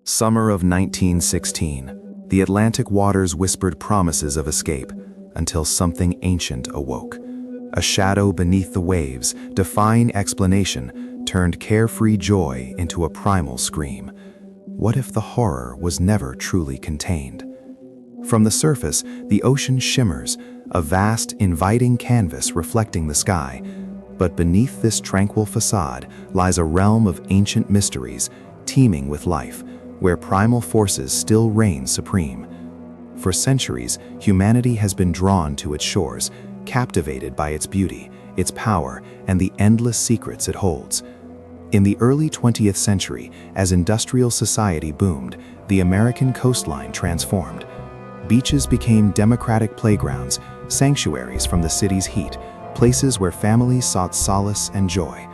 Summer of 1916. The Atlantic waters whispered promises of escape until something ancient awoke. A shadow beneath the waves, defying explanation, turned carefree joy into a primal scream. What if the horror was never truly contained? From the surface, the ocean shimmers, a vast, inviting canvas reflecting the sky. But beneath this tranquil facade lies a realm of ancient mysteries, teeming with life, where primal forces still reign supreme. For centuries, humanity has been drawn to its shores, captivated by its beauty, its power, and the endless secrets it holds. In the early 20th century, as industrial society boomed, the American coastline transformed. Beaches became democratic playgrounds, sanctuaries from the city's heat, places where families sought solace and joy.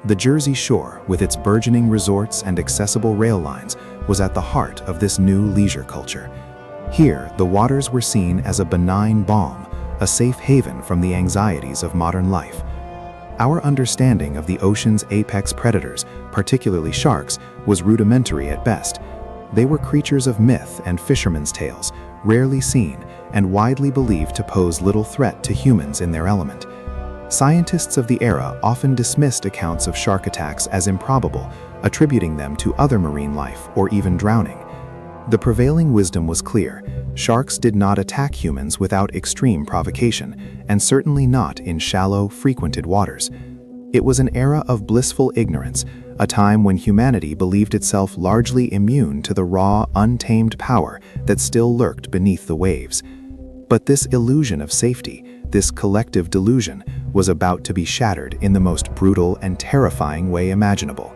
The Jersey Shore, with its burgeoning resorts and accessible rail lines, was at the heart of this new leisure culture. Here, the waters were seen as a benign balm, a safe haven from the anxieties of modern life. Our understanding of the ocean's apex predators, particularly sharks, was rudimentary at best. They were creatures of myth and fishermen's tales, rarely seen, and widely believed to pose little threat to humans in their element. Scientists of the era often dismissed accounts of shark attacks as improbable, attributing them to other marine life or even drowning. The prevailing wisdom was clear: sharks did not attack humans without extreme provocation, and certainly not in shallow, frequented waters. It was an era of blissful ignorance, a time when humanity believed itself largely immune to the raw, untamed power that still lurked beneath the waves. But this illusion of safety, this collective delusion, was about to be shattered in the most brutal and terrifying way imaginable.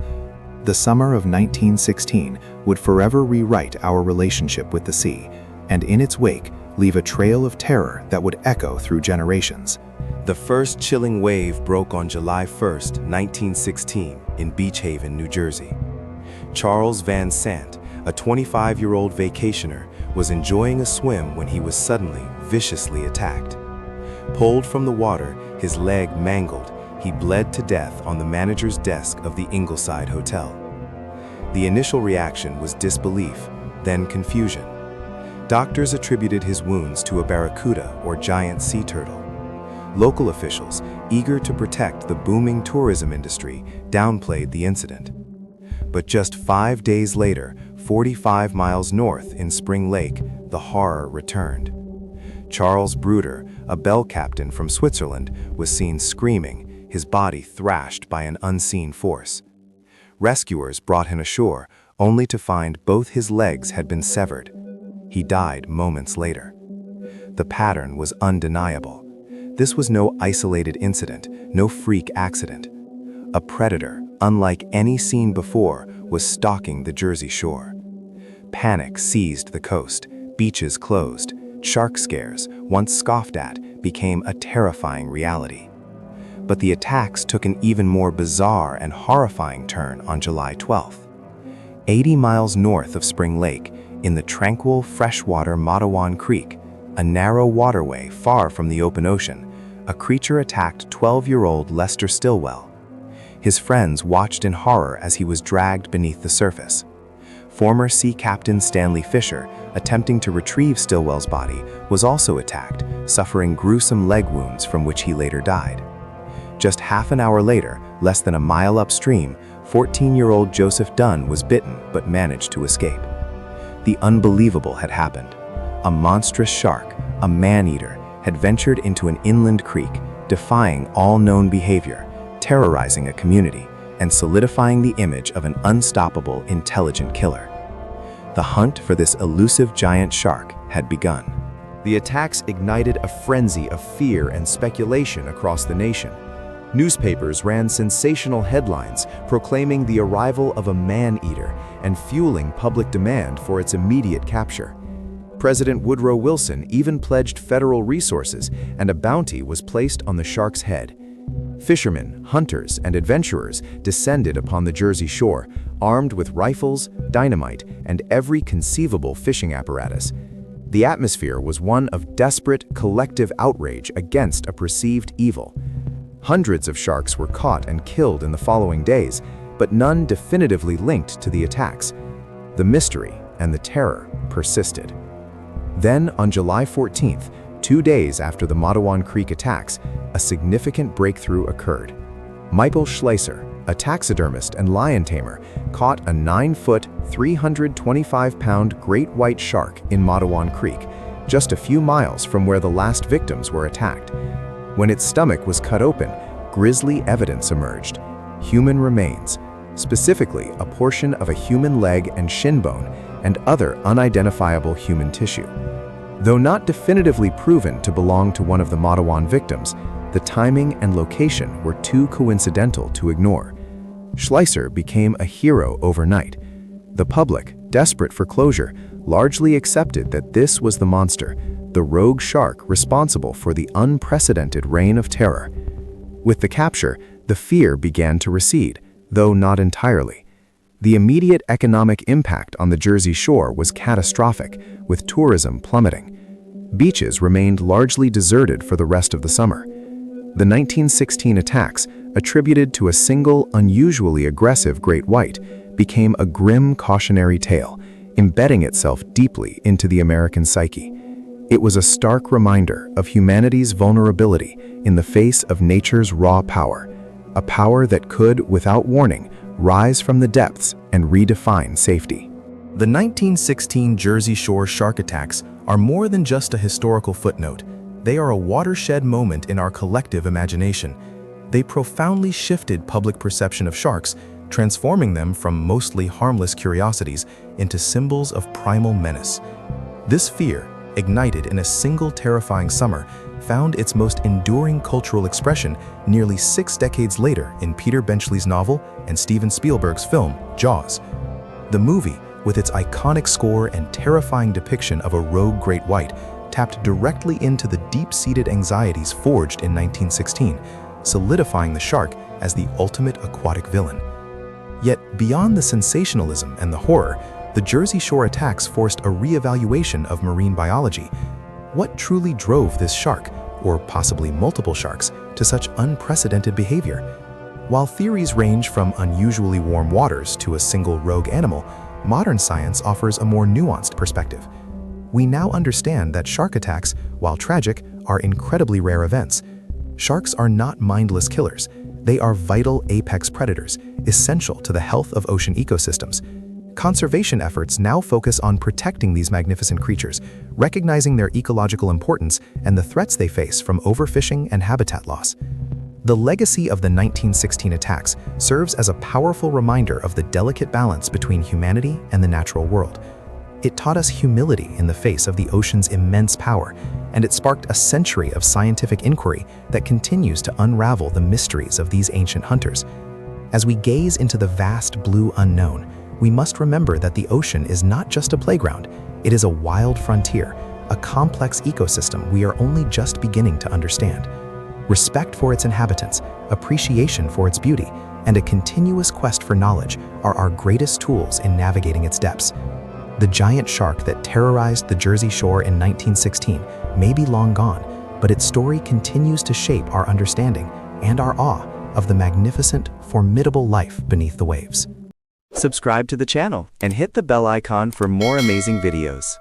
The summer of 1916 would forever rewrite our relationship with the sea, and in its wake, leave a trail of terror that would echo through generations. The first chilling wave broke on July 1st, 1916, in Beach Haven, New Jersey. Charles Van Sant, a 25-year-old vacationer, was enjoying a swim when he was suddenly, viciously attacked. Pulled from the water, his leg mangled, he bled to death on the manager's desk of the Ingleside Hotel. The initial reaction was disbelief, then confusion. Doctors attributed his wounds to a barracuda or giant sea turtle. Local officials, eager to protect the booming tourism industry, downplayed the incident. But just 5 days later, 45 miles north in Spring Lake, the horror returned. Charles Bruder, a bell captain from Switzerland, was seen screaming, his body thrashed by an unseen force. Rescuers brought him ashore, only to find both his legs had been severed. He died moments later. The pattern was undeniable. This was no isolated incident, no freak accident. A predator, unlike any seen before, was stalking the Jersey Shore. Panic seized the coast, beaches closed. Shark scares, once scoffed at, became a terrifying reality. But the attacks took an even more bizarre and horrifying turn on July 12th. 80 miles north of Spring Lake, in the tranquil freshwater Matawan Creek, a narrow waterway far from the open ocean, a creature attacked 12-year-old Lester Stillwell. His friends watched in horror as he was dragged beneath the surface. Former Sea Captain Stanley Fisher, attempting to retrieve Stillwell's body, was also attacked, suffering gruesome leg wounds from which he later died. Just half an hour later, less than a mile upstream, 14-year-old Joseph Dunn was bitten but managed to escape. The unbelievable had happened. A monstrous shark, a man-eater, had ventured into an inland creek, defying all known behavior, terrorizing a community, and solidifying the image of an unstoppable, intelligent killer. The hunt for this elusive giant shark had begun. The attacks ignited a frenzy of fear and speculation across the nation. Newspapers ran sensational headlines proclaiming the arrival of a man-eater and fueling public demand for its immediate capture. President Woodrow Wilson even pledged federal resources, and a bounty was placed on the shark's head. Fishermen, hunters, and adventurers descended upon the Jersey Shore, armed with rifles, dynamite, and every conceivable fishing apparatus. The atmosphere was one of desperate, collective outrage against a perceived evil. Hundreds of sharks were caught and killed in the following days, but none definitively linked to the attacks. the mystery and the terror persisted. Then, on July 14th, 2 days after the Matawan Creek attacks, a significant breakthrough occurred. Michael Schleicher, a taxidermist and lion tamer, caught a 9-foot, 325-pound great white shark in Matawan Creek, just a few miles from where the last victims were attacked. When its stomach was cut open, grisly evidence emerged: human remains, specifically a portion of a human leg and shin bone, and other unidentifiable human tissue. Though not definitively proven to belong to one of the Matawan victims, the timing and location were too coincidental to ignore. Schleicher became a hero overnight. The public, desperate for closure, largely accepted that this was the monster, the rogue shark responsible for the unprecedented reign of terror. With the capture, the fear began to recede, though not entirely. The immediate economic impact on the Jersey Shore was catastrophic, with tourism plummeting. Beaches remained largely deserted for the rest of the summer. The 1916 attacks, attributed to a single, unusually aggressive great white, became a grim cautionary tale, embedding itself deeply into the American psyche. It was a stark reminder of humanity's vulnerability in the face of nature's raw power, a power that could, without warning, rise from the depths and redefine safety. The 1916 Jersey Shore shark attacks are more than just a historical footnote. They are a watershed moment in our collective imagination. They profoundly shifted public perception of sharks, transforming them from mostly harmless curiosities into symbols of primal menace. This fear, ignited in a single terrifying summer, found its most enduring cultural expression nearly 6 decades later in Peter Benchley's novel and Steven Spielberg's film, Jaws. The movie, with its iconic score and terrifying depiction of a rogue great white, tapped directly into the deep-seated anxieties forged in 1916, solidifying the shark as the ultimate aquatic villain. Yet, beyond the sensationalism and the horror, the Jersey Shore attacks forced a re-evaluation of marine biology. What truly drove this shark, or possibly multiple sharks, to such unprecedented behavior? While theories range from unusually warm waters to a single rogue animal, modern science offers a more nuanced perspective. We now understand that shark attacks, while tragic, are incredibly rare events. Sharks are not mindless killers. They are vital apex predators, essential to the health of ocean ecosystems. Conservation efforts now focus on protecting these magnificent creatures, recognizing their ecological importance and the threats they face from overfishing and habitat loss. The legacy of the 1916 attacks serves as a powerful reminder of the delicate balance between humanity and the natural world. It taught us humility in the face of the ocean's immense power, and it sparked a century of scientific inquiry that continues to unravel the mysteries of these ancient hunters. As we gaze into the vast blue unknown, we must remember that the ocean is not just a playground, it is a wild frontier, a complex ecosystem we are only just beginning to understand. Respect for its inhabitants, appreciation for its beauty, and a continuous quest for knowledge are our greatest tools in navigating its depths. The giant shark that terrorized the Jersey Shore in 1916 may be long gone, but its story continues to shape our understanding and our awe of the magnificent, formidable life beneath the waves. Subscribe to the channel and hit the bell icon for more amazing videos.